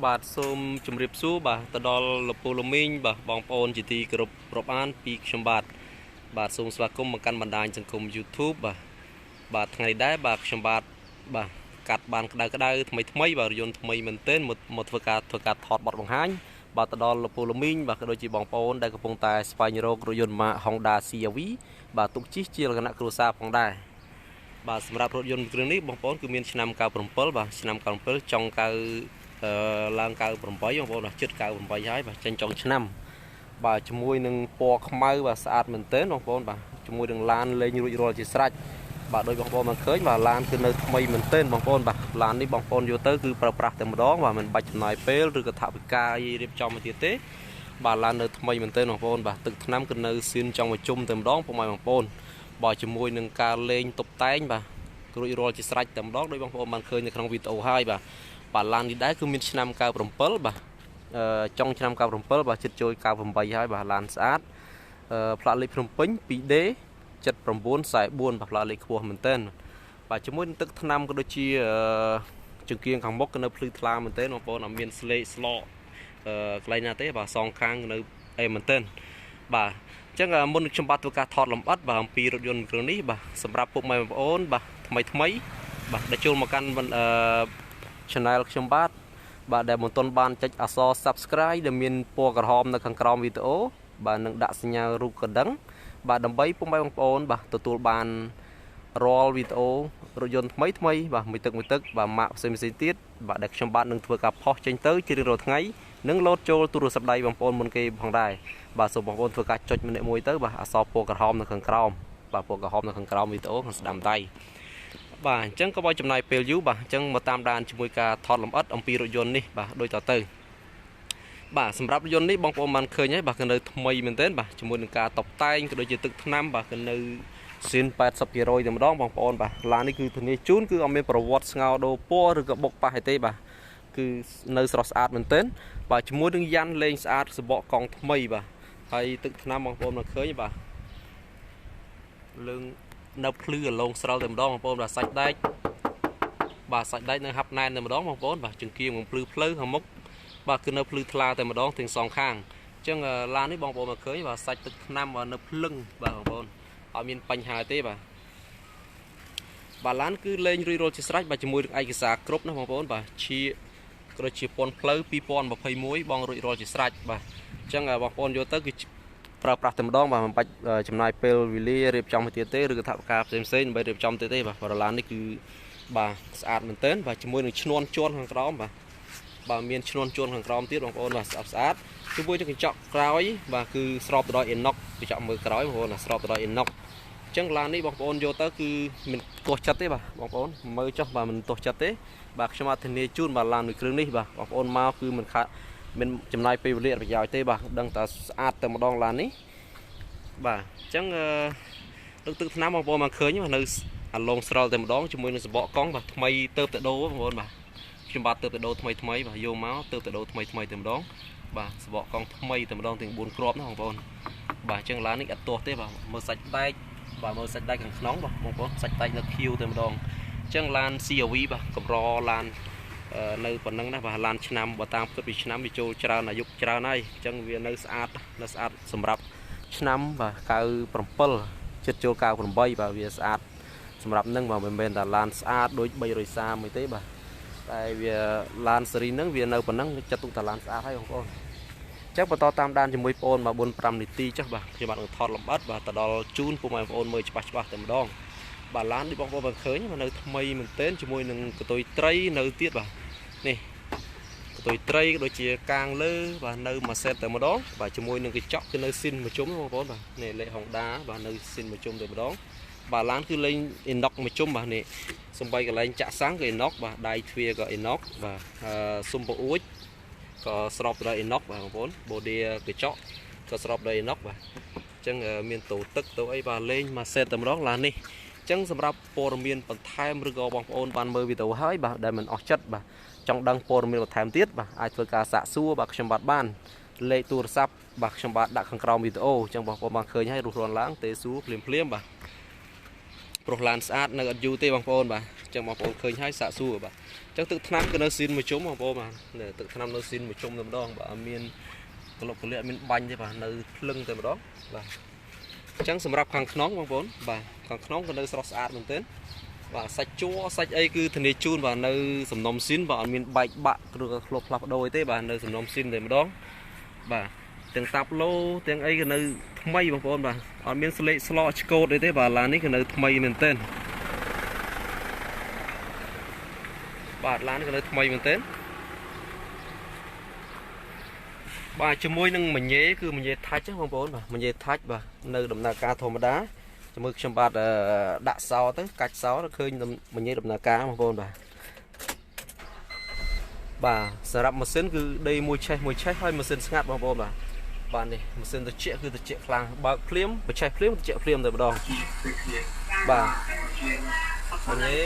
បាទសូមជម្រាបសួរបាទទៅដល់លោកពូលមីងបាទបងប្អូនជាទីគោរពរាប់អានពីខ្ញុំបាទសូមស្វាគមន៍មកកាន់បណ្ដាញសង្គម YouTube បាទថ្ងៃនេះដែរបាទខ្ញុំបាទកាត់បានក្តៅថ្មីបាទរយន្តថ្មីមែនទែនមកធ្វើការថតបទបង្ហាញបាទទៅដល់លោកពូលមីងបាទក៏ដូចជាបងប្អូនដែលកំពុងតែស្វែងរករថយន្តម៉ាក Honda CR-V បាទទុកជិះជាលក្ខណៈគ្រួសារផងដែរបាទសម្រាប់រថយន្តគ្រឿងនេះបងប្អូនគឺមានឆ្នាំ97បាទឆ្នាំ97ចុងឡើង98បងប្អូនបាទជិត98ហើយបាទចេញចុងឆ្នាំបាទជាមួយនឹងពណ៌ខ្មៅបាទស្អាតមែនទែនបងប្អូនបាទជាមួយនឹងឡានលេងរួចរាល់ជាស្រេចបាទដោយបងប្អូនបានឃើញបាទឡានគឺនៅថ្មីមែនទែនបងប្អូនបាទឡាននេះបងប្អូនយកទៅគឺប្រើប្រាស់តែម្ដងបាទមិនបាច់ចំណាយពេលឬក៏ថវិការៀបចំមកទៀតទេបាទឡាននៅថ្មីមែនទែនបងប្អូនបាទទឹកថ្នាំគឺនៅសៀនចង់មកជុំតែម្ដងពុកម៉ែបងប្អូនបាទជាមួយនឹងការលេងតុបតែងបាទរួចរាល់ជាស្រេចតែម្ដងដោយបងប្អូនបានឃើញនៅក្នុងវីដេអូហើយបាទឡាននេះដែរគឺមានឆ្នាំ97បាទចុងឆ្នាំ97បាទជិតចូល98ហើយបាទឡានស្អាតផ្លាកលេខភ្នំពេញ 2D 7944បាទផ្លាកលេខខ្ពស់មែនទែនបាទជាមួយនឹងទឹកថ្នាំក៏ដូចជាជង្គៀងខាងមុខក៏នៅភ្លឺថ្លាមែនទែនបងប្អូនអត់មានស្លេកស្លោកកន្លែងណាទេបាទសងខាងនៅអេមែនទែនបាទអញ្ចឹងមុនខ្ញុំបាទធ្វើការថតលម្អិតបាទអំពីរថយន្តគ្រឿងនេះបាទសម្រាប់ពុកម៉ែបងប្អូនបាទថ្មីបាទដែលចូលមកកាន់channel ខ្ញុំបាទដែលមិនទាន់បានចុចអក្សរ Subscribe ដែលមានពណ៌ក្រហមនៅខាងក្រោមវីដេអូបាទនឹងដាក់សញ្ញារូបកណ្ដឹងបាទដើម្បីពុកម៉ែបងប្អូនបាទទទួលបានរាល់វីដេអូរថយន្តថ្មីបាទមួយទឹកបាទម៉ាកផ្សេងទៀតបាទដែលខ្ញុំបាទនឹងធ្វើការផុសចេញទៅជារៀងរាល់ថ្ងៃនឹងលោតចូលទូរស័ព្ទដៃបងប្អូនមុនគេផងដែរបាទសូមបងប្អូនធ្វើការចុចម្នាក់មួយទៅបាទអក្សរពណ៌ក្រហមនៅខាងក្រោមបាទពណ៌ក្រហមនៅខាងក្រោមវីដេអូខាងស្ដាំដៃបាទអញ្ចឹងក៏បើចំណាយពេលយូរបាទអញ្ចឹងមកតាមដានជាមួយការថតលម្អិតអំពីរថយន្តនេះបាទដូចតទៅបាទសម្រាប់រថយន្តនេះបងប្អូនបានឃើញហើយបាទគឺនៅថ្មីមែនទែនបាទជាមួយនឹងការតុបតែងក៏ដូចជាទឹកថ្នាំបាទគឺនៅសៀន80%តែម្ដងបងប្អូនបាទឡាននេះគឺធានាជូនគឺអត់មានប្រវត្តិស្ងោរដូរពណ៌ឬក៏បុកប៉ះអីទេបាទគឺនៅស្រស់ស្អាតមែនទែនបាទជាមួយនឹងយ៉ាន់លេងស្អាតសបកកង់ថ្មីបាទហើយទឹកថ្នាំបងប្អូនបានឃើញបាទលើងនៅភ្លឺឡងស្រល់តែម្ដងបងប្អូនបាទសាច់ដែកនៅហាប់ណែនតែម្ដងបងប្អូនបាទជង្គៀងនឹងភ្លឺផ្លូវខាងមុខបាទគឺនៅភ្លឺថ្លាតែម្ដងទាំងសងខាងអញ្ចឹងឡាននេះបងប្អូនមកឃើញបាទសាច់ទឹកថ្នាំនៅភ្លឹងបាទបងប្អូនអត់មានបញ្ហាទេបាទឡានគឺលេងរួចរាល់ជាស្រេចបាទជាមួយនឹងឯកសារគ្រប់ណាបងប្អូនបាទក៏ដូចជាពន្ធផ្លូវ2021បងរួចរាល់ជាស្រេចបាទអញ្ចឹងបងប្អូនយកទៅគឺប្រើប្រាស់តែម្ដងបាទមិនបាច់ចំណាយពេលវេលារៀបចំទៀតទេឬក៏ថវិកាផ្សេងដើម្បីរៀបចំទៀតទេបាទឡាននេះគឺបាទស្អាតមែនទែនបាទជាមួយនឹងឈ្នាន់ជន់ខាងក្រោមបាទមានឈ្នាន់ជន់ខាងក្រោមទៀតបងប្អូនបាទស្អាតជាមួយនឹងកញ្ចក់ក្រោយបាទគឺស្របទៅដោយ inox កញ្ចក់មើលក្រោយបងប្អូនស្របទៅដោយ inox អញ្ចឹងឡាននេះបងប្អូនយកទៅគឺមិនទាស់ចិត្តទេបាទបងប្អូនមើលចុះបាទមិនទាស់ចិត្តទេបាទខ្ញុំអត់ធានាជូនបាទឡានមួយគ្រឿងនេះបាទបងប្អូនមកគឺមិនខាតមានចំណាយពេលវេលាប្រយោជន៍ទេបាទដឹងតែស្អាតតែម្ដងឡាននេះបាទអញ្ចឹងទឹកថ្នាំបងប្អូនមកឃើញនៅអាឡងស្រល់តែម្ដងជាមួយនឹងសបកកង់បាទថ្មីទៅបតដោបងប្អូនបាទខ្ញុំបាទទៅបតដោថ្មីបាទយកមកទៅបតដោថ្មីតែម្ដងបាទសបកកង់ថ្មីតែម្ដងទាំង4គ្រាប់ណាបងប្អូនបាទអញ្ចឹងឡាននេះអត់ទាស់ទេបាទមើលសាច់ដែកបាទមើលសាច់ដែកខាងក្នុងបាទបងប្អូនសាច់ដែកនៅខៀវតែម្ដងអញ្ចឹងឡាន CR-V បាទកម្រឡាននៅប៉ុណ្ណឹងណាបាទឡានឆ្នាំបើតាមគិតពីឆ្នាំវាចូលច្រើនអាយុច្រើនហើយអញ្ចឹងវានៅស្អាតសម្រាប់ឆ្នាំបាទ97ជិតចូល98បាទវាស្អាតសម្រាប់នឹងបាទមិនមែនតែឡានស្អាតដូច330មួយទេបាទតែវាឡានស៊េរីហ្នឹងវានៅប៉ុណ្ណឹងចាត់ទុកថាឡានស្អាតហើយបងប្អូនអញ្ចឹងបន្តតាមដានជាមួយបងប្អូនមក4-5នាទីចុះបាទខ្ញុំបាទនឹងថតលម្អិតបាទទៅដល់ជូនពុកម៉ែបងប្អូនមើលច្បាស់តែម្ដងបាទឡាននេះបងប្អូនបានឃើញនៅថ្មីមែនទែនជាមួយនឹងកតុយត្រីនៅទៀតបាទនេះកតុយត្រីក៏ដូចជាកាងលើបាទនៅមួយសេតតែម្ដងបាទជាមួយនឹងកញ្ចក់គឺនៅស៊ីនមួយជុំបងប្អូនបាទនេះលេខ Honda បាទនៅស៊ីនមួយជុំតែម្ដងបាទឡានគឺលេង inox មួយជុំបាទនេះសំបីកន្លែងចាក់សាំងក៏ inox បាទដៃទ្វារក៏ inox បាទស៊ុំពអួចក៏ស្របដោយ inox បាទបងប្អូនបូឌីកញ្ចក់ក៏ស្របដោយ inox បាទអញ្ចឹងមានតូទឹកតូអីបាទលេងមួយសេតតែម្ដងឡាននេះអញ្ចឹងសម្រាប់ព័ត៌មានបន្ថែមឬក៏បងប្អូនបានមើលវីដេអូហើយបាទដែលមិនអស់ចិត្តបាទចង់ដឹងព័ត៌មានបន្ថែមទៀតបាទអាចធ្វើការសាកសួរបាទខ្ញុំបាទបានលេខទូរស័ព្ទបាទខ្ញុំបាទដាក់ខាងក្រោមវីដេអូអញ្ចឹងបងប្អូនបានឃើញហើយរស់រានឡើងទេសួរភ្លាមបាទ ប្រុសឡានស្អាតនៅអត់យូរទេបងប្អូនបាទចឹងបងប្អូនឃើញហើយសាកសួរបាទចឹងទឹកថ្នាំគឺនៅស៊ីនមួយជុំបងប្អូនបាទទឹកថ្នាំនៅស៊ីនមួយជុំតែម្ដងបាទអត់មានកលុកកលៀកមានបាញ់ទេបាទនៅភ្លឹងតែម្ដងបាទចឹងសម្រាប់ខាងក្នុងបងប្អូនបាទខាងក្នុងក៏នៅស្រស់ស្អាតមែនទែនបាទសាច់ជ័រសាច់អីគឺធានាជូនបាទនៅសំណុំស៊ីនបាទអត់មានបែកបាក់ឬក៏ធ្លាប់ផ្លាស់ប្ដូរទេបាទនៅសំណុំស៊ីនតែម្ដងបាទទាំងតាប់ឡូទាំងអីក៏នៅថ្មីបងប្អូនបាទអត់មានស្លេកស្លឆ្កូតអីទេបាទឡាននេះក៏នៅថ្មីមែនទែនបាទឡានក៏នៅថ្មីមែនទែនបាទជាមួយនឹងមញ៉េគឺមញ៉េថាច់បងប្អូនបាទមញ៉េថាច់បាទនៅដំណើរការធម្មតាជាមួយខ្ញុំបាទដាក់សោទៅកាច់សោឃើញមញ៉េដំណើរការបងប្អូនបាទបាទសម្រាប់ម៉ាស៊ីនគឺដេមួយឆេះហើយម៉ាស៊ីនស្ងាត់បងប្អូនបាទនេះម៉ាស៊ីនត្រជាក់គឺត្រជាក់ខ្លាំងបើកភ្លាមបញ្ឆេះភ្លាមត្រជាក់ភ្លាមតែម្ដងបាទមញ៉េ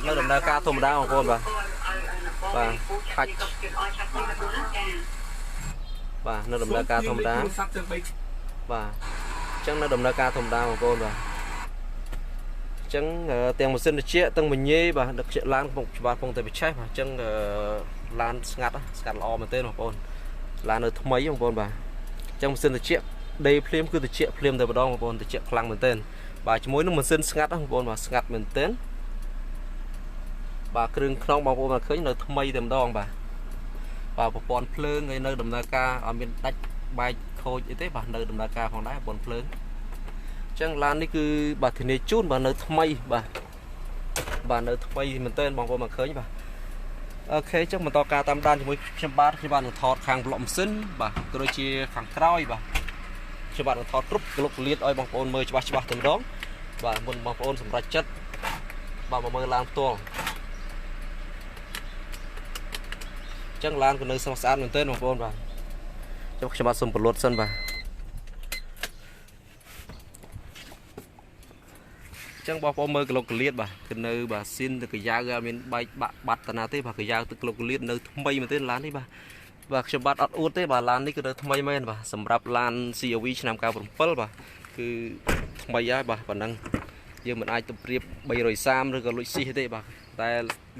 នៅដំណើរការធម្មតាបងប្អូនបាទខាច់បាទនៅដំណើរការធម្មតាបាទអញ្ចឹងនៅដំណើរការធម្មតាបងប្អូនបាទអញ្ចឹងទាំងម៉ាស៊ីនត្រជាក់ទាំងមញ៉េបាទដឹកជាឡានកំពុងច្បាស់កំពុងតែបញ្ឆេះបាទអញ្ចឹងឡានស្ងាត់ល្អមែនទេបងប្អូនឡាននៅថ្មីបងប្អូនបាទអញ្ចឹងម៉ាស៊ីនត្រជាក់ដេភ្លាមគឺត្រជាក់ភ្លាមតែម្ដងបងប្អូនត្រជាក់ខ្លាំងមែនទេបាទជាមួយនឹងម៉ាស៊ីនស្ងាត់បងប្អូនបាទស្ងាត់មែនទេបាទគ្រឿងក្នុងបងប្អូនឃើញនៅថ្មីតែម្ដងបាទប្រព័ន្ធភ្លើងហើយនៅដំណើរការអត់មានដាច់បែកខូចអីទេបាទនៅដំណើរការផងដែរប្រព័ន្ធភ្លើងអញ្ចឹងឡាននេះគឺបាទធានាជូនបាទនៅថ្មីបាទនៅថ្មីមែនទែនបងប្អូនមកឃើញបាទអូខេអញ្ចឹងបន្តការតាមដានជាមួយខ្ញុំបាទនឹងថតខាងប្លុកម៉ាស៊ីនបាទក៏ដូចជាខាងក្រោយបាទខ្ញុំបាទនឹងថតគ្រប់ក្លុកក្លៀតឲ្យបងប្អូនមើលច្បាស់តែម្ដងបាទមុនបងប្អូនសម្រេចចិត្តបាទមកមើលឡានផ្ទាល់អញ្ចឹងឡានក៏នៅស្រស់ស្អាតមែនទែនបងប្អូនបាទចុះខ្ញុំបាទសូមប្រលត់សិនបាទអញ្ចឹងបងប្អូនមើលក្លុកក្លៀតបាទគឺនៅបាទស៊ីនទៅកាយ៉ាវអត់មានបែកបាត់តាណាទេបាទកាយ៉ាវទឹកក្លុកក្លៀតនៅថ្មីមែនទេឡាននេះបាទខ្ញុំបាទអត់អួតទេបាទឡាននេះគឺនៅថ្មីមែនបាទសម្រាប់ឡាន CRV ឆ្នាំ97បាទគឺថ្មីហើយបាទប៉ុណ្ណឹងយើងមិនអាចទៅប្រៀប330ឬក៏លុចស៊ីទេបាទតែ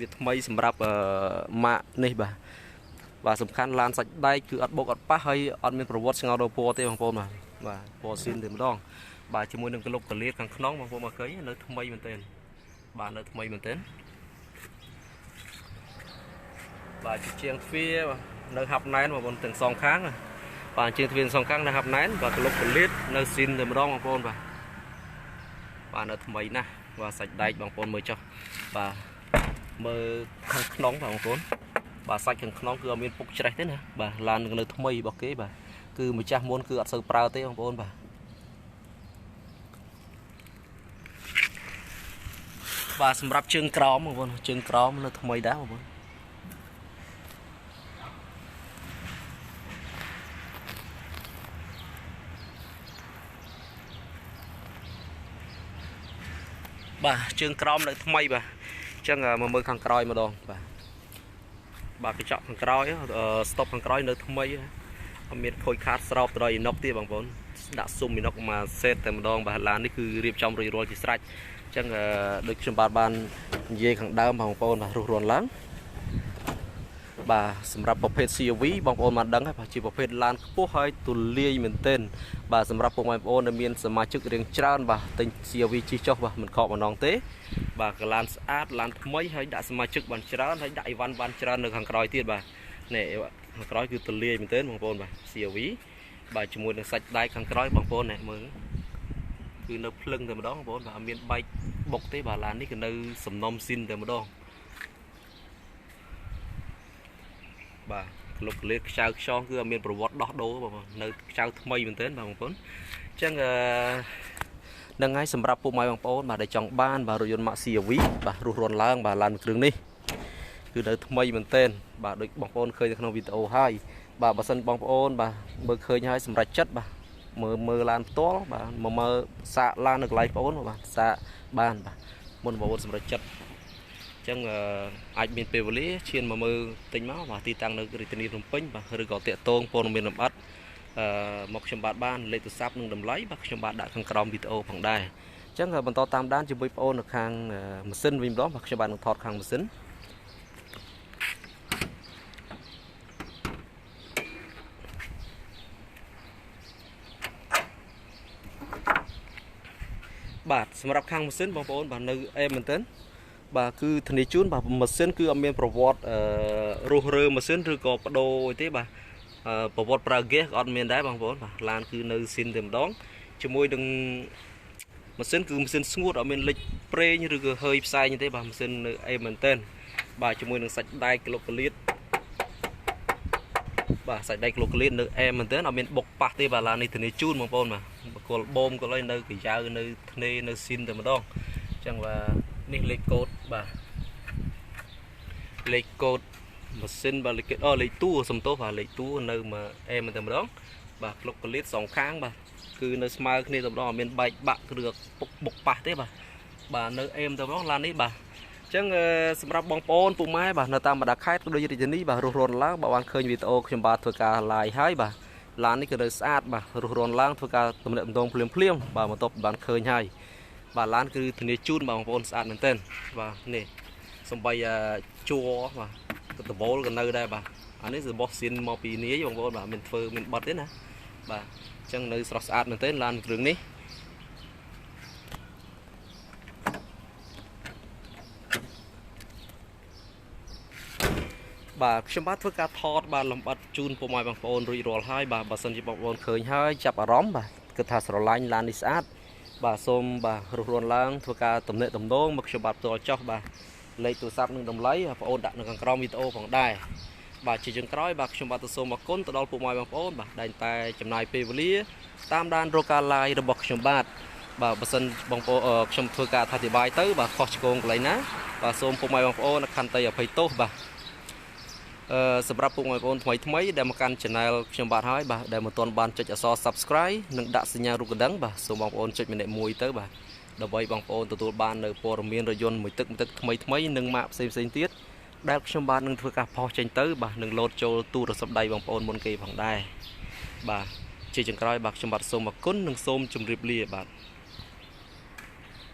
វាថ្មីសម្រាប់ម៉ាកនេះបាទសំខាន់ឡានសាច់ដែកគឺអត់បុកអត់ប៉ះហើយអត់មានប្រវត្តិស្ងោរដោពណ៌ទេបងប្អូនបាទពណ៌ស៊ីនតែម្ដងបាទជាមួយនឹងក្លុកកលៀតខាងក្នុងបងប្អូនមកឃើញនៅថ្មីមែនទែនបាទនៅថ្មីមែនទែនបាទជាងទ្វារនៅហាប់ណែនបងប្អូនទាំងសងខាងបាទជាងទ្វារសងខាងនៅហាប់ណែនបាទក្លុកកលៀតនៅស៊ីនតែម្ដងបងប្អូនបាទនៅថ្មីណាស់បាទសាច់ដែកបងប្អូនមើលចុះបាទមើលខាងក្នុងបងប្អូនបាទសាច់ខាងក្នុងគឺអត់មានពុកច្រេះទេណាបាទឡាននៅថ្មីរបស់គេបាទគឺម្ចាស់មុនគឺអត់សូវប្រើទេបងប្អូនបាទសម្រាប់ជើងក្រោមបងប្អូនជើងក្រោមនៅថ្មីដែរបងប្អូនបាទជើងក្រោមនៅថ្មីបាទអញ្ចឹងមកមើលខាងក្រោយម្ដងបាទកញ្ចក់ខាងក្រោយស្តុបខាងក្រោយនៅថ្មីអត់មានខូចខាតស្រោបទៅដល់អ៊ីណុកទេបងប្អូនដាក់ស៊ុំអ៊ីណុកមកសេតតែម្ដងបាទឡាននេះគឺរៀបចំរួចរាល់ជាស្រេចអញ្ចឹងដូចខ្ញុំបាននិយាយខាងដើមបងប្អូនបាទរុះរាន់ឡើងបាទសម្រាប់ប្រភេទ CRV បងប្អូនបានដឹងហើយបាទជាប្រភេទឡានខ្ពស់ហើយទូលាយមែនទែនបាទសម្រាប់ពុកម៉ែបងប្អូនដែលមានសមាជិករៀងច្រើនបាទទិញ CRV ជិះចុះបាទមិនខកបំណងទេបាទកឡានស្អាតឡានថ្មីហើយដាក់សមាជិកបានច្រើនហើយដាក់អីវ៉ាន់បានច្រើននៅខាងក្រោយទៀតបាទនេះខាងក្រោយគឺទូលាយមែនទែនបងប្អូនបាទ CRV បាទជាមួយនឹងសាច់ដែកខាងក្រោយបងប្អូននេះមើលគឺនៅភ្លឹងតែម្ដងបងប្អូនបាទអត់មានបែកបុកទេបាទឡាននេះគឺនៅសំណុំស៊ីនតែម្ដងបាទក្លុកក្លៀតខ្ចៅខ្យងគឺអត់មានប្រវត្តិដោះដូរបងប្អូននៅខ្ចៅថ្មីមែនទែនបងប្អូនអញ្ចឹងនឹងហើយសម្រាប់ពុកម៉ែបងប្អូនបាទដែលចង់បានបាទរថយន្តម៉ាក CRV បាទរុះរាន់ឡើងបាទឡានគ្រឿងនេះគឺនៅថ្មីមែនទែនបាទដូចបងប្អូនឃើញនៅក្នុងវីដេអូហើយបាទបើសិនបងប្អូនបាទមើលឃើញហើយសម្រាប់ចិត្តបាទមើលឡានផ្ទាល់បាទមកមើលសាកឡាននៅកន្លែងបងប្អូនបាទសាកបានបាទមុនបងប្អូនសម្រាប់ចិត្តអញ្ចឹងអាចមានពេលវេលាឈានមកមើលទិញមកបាទទីតាំងនៅរាជធានីភ្នំពេញបាទឬក៏តាក់ទងព័ត៌មានលម្អិតមកខ្ញុំបាទបានលេខទូរស័ព្ទនិងតម្លៃបាទខ្ញុំបាទដាក់ខាងក្រោមវីដេអូផងដែរ ចឹងបន្តតាមដានជាមួយបងប្អូននៅខាងម៉ាស៊ីនវិញម្ដងបាទខ្ញុំបាទនឹងថតខាងម៉ាស៊ីនបាទសម្រាប់ខាងម៉ាស៊ីនបងប្អូនបាទនៅអេមែនតើបាទគឺធានាជូនបាទម៉ាស៊ីនគឺអត់មានប្រវត្តិរុះរើម៉ាស៊ីនឬក៏បដូរទេបាទប្រវត្តិប្រើហ្គាសក៏អត់មានដែរបងប្អូនបាទឡានគឺនៅស៊ីនតែម្ដងជាមួយនឹងម៉ាស៊ីនគឺម៉ាស៊ីនស្ងួតអត់មានលេចប្រេងឬក៏hơiផ្សែងទេបាទម៉ាស៊ីននៅអេមែនតើបាទជាមួយនឹងសាច់ដែកក្លុកក្លៀតបាទសាច់ដែកក្លុកក្លៀតនៅអេមែនតើអត់មានបុកប៉ះទេបាទឡាននេះធានាជូនបងប្អូនបាទបកគល់បូមក៏លើនៅកាយៅនៅធ្នេនៅស៊ីនតែម្ដងអញ្ចឹងបាទនេះលេខកូដបាទលេខកូដម៉ាស៊ីនបាទលេខតួសំទោសបាទលេខតួនៅមកអេមែនតែម្ដងបាទក្លុកក្លៀតសងខាងបាទគឺនៅស្មើគ្នាតែម្ដងអត់មានបែកបាក់ឬពុកបុកប៉ះទេបាទនៅអេមតែម្ដងឡាននេះបាទអញ្ចឹងសម្រាប់បងប្អូនពុកម៉ែបាទនៅតាមបណ្ដាខេត្តក៏ដូចរាជធានីបាទរស់រានឡើងបើបានឃើញវីដេអូខ្ញុំបាទធ្វើការ live ហើយបាទឡាននេះក៏នៅស្អាតបាទរស់រានឡើងធ្វើការទំនាក់ទំនងភ្លាមបាទបន្ទាប់បានឃើញហើយបាទឡានគឺធានាជូនបងប្អូនស្អាតមែនទែនបាទនេះសំបីជួរបាទដបូលក៏នៅដែរបាទអានេះរបស់ស៊ីនមកពីនាយបងប្អូនបាទមានធ្វើមានបត់ទេណាបាទអញ្ចឹងនៅស្រស់ស្អាតមែនទែនឡានគ្រឿងនេះបាទខ្ញុំបាទធ្វើការថតបាទលំបាត់ជូនពុកម៉ែបងប្អូនរួចរាល់ហើយបាទបើសិនជាបងប្អូនឃើញហើយចាប់អារម្មណ៍បាទគិតថាស្រឡាញ់ឡាននេះស្អាតបាទសូមបាទរស់រានឡើងធ្វើការទំនាក់ទំនងមកខ្ញុំបាទផ្ទាល់ចុះបាទលេខទូរស័ព្ទនិងតម្លៃបងប្អូនដាក់នៅខាងក្រោមវីដេអូផងដែរបាទជាចុងក្រោយបាទខ្ញុំបាទសូមអរគុណទៅដល់ពុកម៉ែបងប្អូនបាទដែលតែចំណាយពេលវេលាតាមដានរកការ live របស់ខ្ញុំបាទបើសិនបងប្អូនខ្ញុំធ្វើការអធិប្បាយទៅបាទខុសឆ្គងកន្លែងណាបាទសូមពុកម៉ែបងប្អូនខន្តីអភ័យទោសបាទសម្រាប់ពុកម៉ែបងប្អូនថ្មីដែលមកកាន់ channel ខ្ញុំបាទហើយបាទដែលមិនទាន់បានចុចអក្សរ subscribe និងដាក់សញ្ញារូបកណ្ដឹងបាទសូមបងប្អូនចុចម្នាក់មួយទៅបាទដើម្បីបងប្អូនទទួលបាននៅព័ត៌មានរយន្តមួយទឹកថ្មីនិងម៉ាកផ្សេងទៀតដែលខ្ញុំបាទនឹងធ្វើការផុសចេញទៅបាទនឹងលោតចូលទូរស័ព្ទដៃបងប្អូនមុនគេផងដែរបាទជាចុងក្រោយបាទខ្ញុំបាទសូមអរគុណនិងសូមជម្រាបលាបាទ